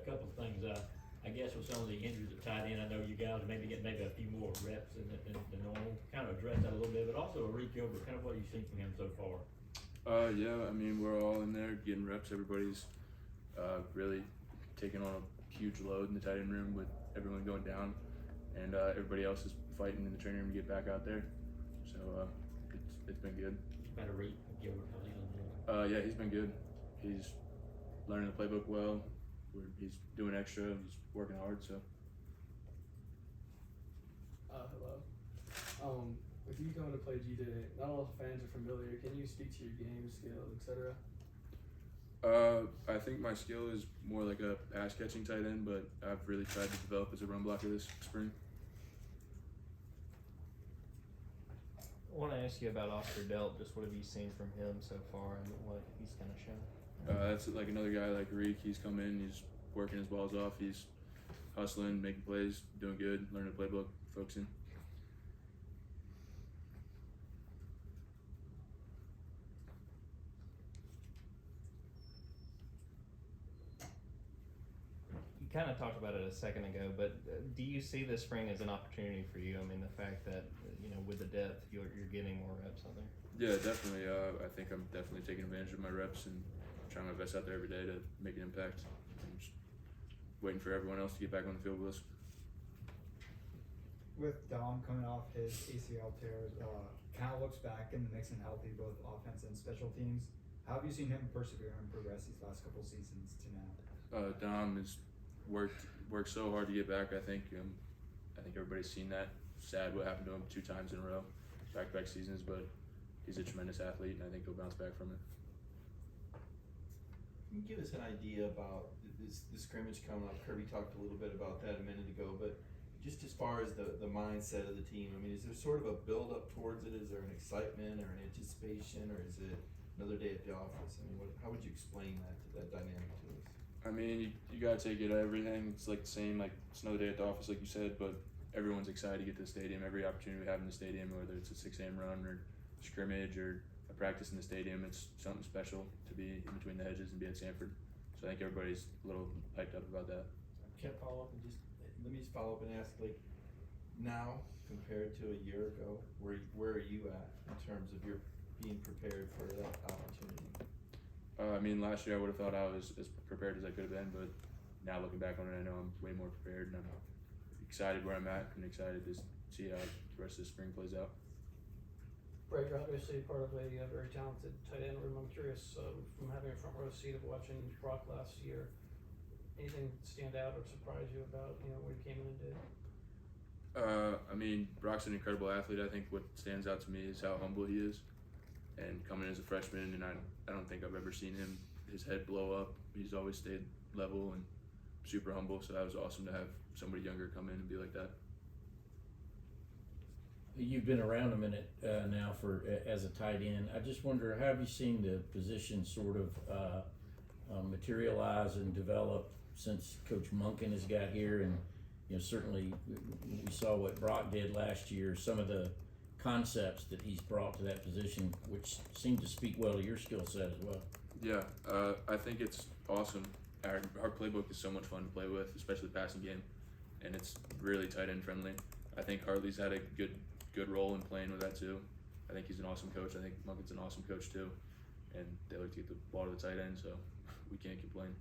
a couple of things. I guess with some of the injuries at tight end, I know you guys maybe get maybe a few more reps than normal. Kind of address that a little bit, but also Rick Gilbert, kind of what you've seen from him so far. Yeah, I mean, we're all in there getting reps. Everybody's really taking on a huge load in the tight end room with everyone going down, and everybody else is fighting in the training room to get back out there. So it's been good. Better Rick Gilbert, yeah, he's been good. He's learning the playbook well. He's doing extra. He's working hard. So. Hello. With you coming to play G Day, not all fans are familiar. Can you speak to your game skills, etc.? I think my skill is more like a pass catching tight end, but I've really tried to develop as a run blocker this spring. I want to ask you about Oscar Delp. Just what have you seen from him so far and what he's kind of shown? That's like another guy like Reek. He's come in, he's working his balls off, he's hustling, making plays, doing good, learning the playbook, focusing. You kind of talked about it a second ago, but do you see this spring as an opportunity for you? I mean, the fact that, with the depth, you're getting more reps out there. Yeah, definitely. I think I'm definitely taking advantage of my reps and trying my best out there every day to make an impact. I'm just waiting for everyone else to get back on the field with us. With Dom coming off his ACL tear, kind of looks back in the mix and healthy, both offense and special teams. How have you seen him persevere and progress these last couple seasons to now? Dom has worked so hard to get back. I think everybody's seen that. Sad what happened to him 2 times in a row, back-to-back seasons, but he's a tremendous athlete, and I think he'll bounce back from it. Can you give us an idea about the scrimmage coming up? Kirby talked a little bit about that a minute ago, but just as far as the mindset of the team, I mean, is there sort of a build-up towards it? Is there an excitement or an anticipation, or is it another day at the office? I mean, how would you explain that dynamic to us? I mean, you gotta take it everything. It's like the same, like it's another day at the office, like you said, but everyone's excited to get to the stadium. Every opportunity we have in the stadium, whether it's a 6 a.m. run or scrimmage or a practice in the stadium, it's something special to be in between the hedges and be at Sanford. So I think everybody's a little hyped up about that. Can I follow up and let me just follow up and ask, like, now compared to a year ago, where are you at in terms of your being prepared for that opportunity? I mean, last year I would have thought I was as prepared as I could have been, but now looking back on it, I know I'm way more prepared, and I'm excited where I'm at and excited to see how the rest of the spring plays out. Brett, you're obviously part of a very talented tight end room. I'm curious, from having a front row seat of watching Brock last year, anything stand out or surprise you about what he came in and did? I mean, Brock's an incredible athlete. I think what stands out to me is how humble he is. And coming in as a freshman, and I don't think I've ever seen his head blow up. He's always stayed level and super humble, so that was awesome to have somebody younger come in and be like that. You've been around a minute now as a tight end. I just wonder, how have you seen the position sort of materialize and develop since Coach Monken has got here? And certainly we saw what Brock did last year. Some of the concepts that he's brought to that position, which seem to speak well to your skill set as well. Yeah, I think it's awesome. Our playbook is so much fun to play with, especially the passing game, and it's really tight end friendly. I think Hartley's had a good role in playing with that too. I think he's an awesome coach. I think Monken's an awesome coach too, and they like to get the ball to the tight end, so we can't complain.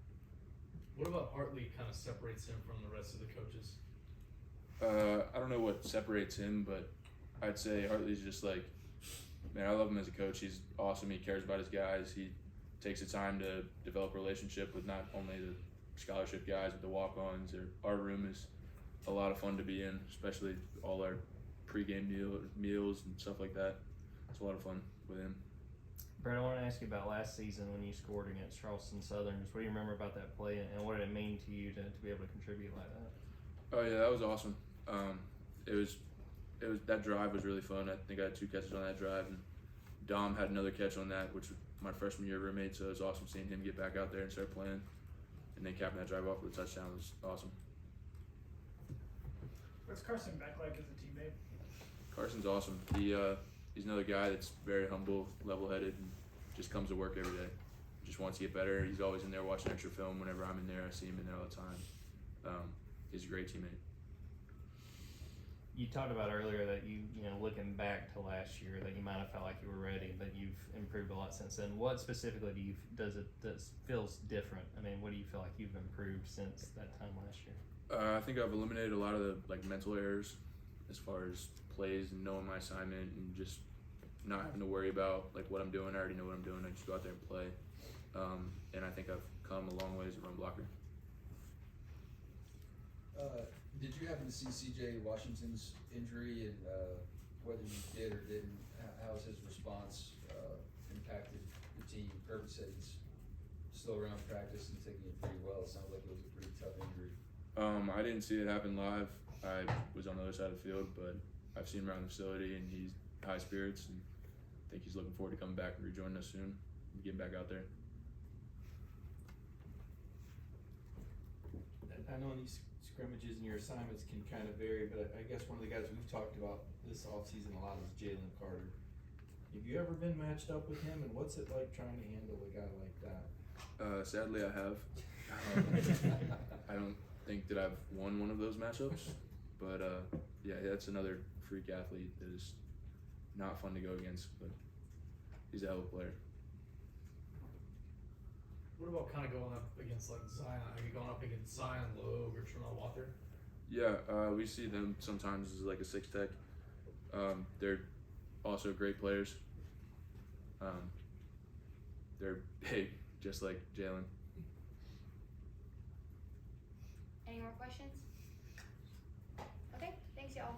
What about Hartley kind of separates him from the rest of the coaches? I don't know what separates him, but I'd say Hartley's just like, man, I love him as a coach. He's awesome. He cares about his guys. He takes the time to develop a relationship with not only the scholarship guys, but the walk-ons. Our room is a lot of fun to be in, especially all our pregame meals and stuff like that. It's a lot of fun with him. Brett, I want to ask you about last season when you scored against Charleston Southern. Just what do you remember about that play, and what did it mean to you to be able to contribute like that? Oh yeah, that was awesome. It was that drive was really fun. I think I had 2 catches on that drive, and Dom had another catch on that, which was my freshman year roommate. So it was awesome seeing him get back out there and start playing, and then capping that drive off with a touchdown was awesome. What's Carson Beck like as a teammate? Carson's awesome. He's another guy that's very humble, level-headed, and just comes to work every day. Just wants to get better. He's always in there watching extra film. Whenever I'm in there, I see him in there all the time. He's a great teammate. You talked about earlier that you know, looking back to last year, that you might have felt like you were ready, but you've improved a lot since then. What specifically does feels different? I mean, what do you feel like you've improved since that time last year? I think I've eliminated a lot of the mental errors as far as plays and knowing my assignment and just not having to worry about what I'm doing. I already know what I'm doing. I just go out there and play. And I think I've come a long way as a run blocker. Did you happen to see C.J. Washington's injury and whether you did or didn't? How has his response impacted the team? Kirby said he's still around practice and taking it pretty well. It sounds like it was a pretty tough injury. I didn't see it happen live. I was on the other side of the field, but I've seen him around the facility, and he's high spirits, and I think he's looking forward to coming back and rejoining us soon and getting back out there. I know these scrimmages and your assignments can kind of vary, but I guess one of the guys we've talked about this offseason a lot is Jalen Carter. Have you ever been matched up with him, and what's it like trying to handle a guy like that? Sadly, I have. I don't think that I've won one of those matchups, but yeah, that's another freak athlete that is not fun to go against, but he's a hell of a player. What about kind of going up against like Zion? Are you going up against Zion Logue or Tramel Walker? Yeah, we see them sometimes as like a six tech. They're also great players. They're big, just like Jalen. Any more questions? Okay, thanks y'all.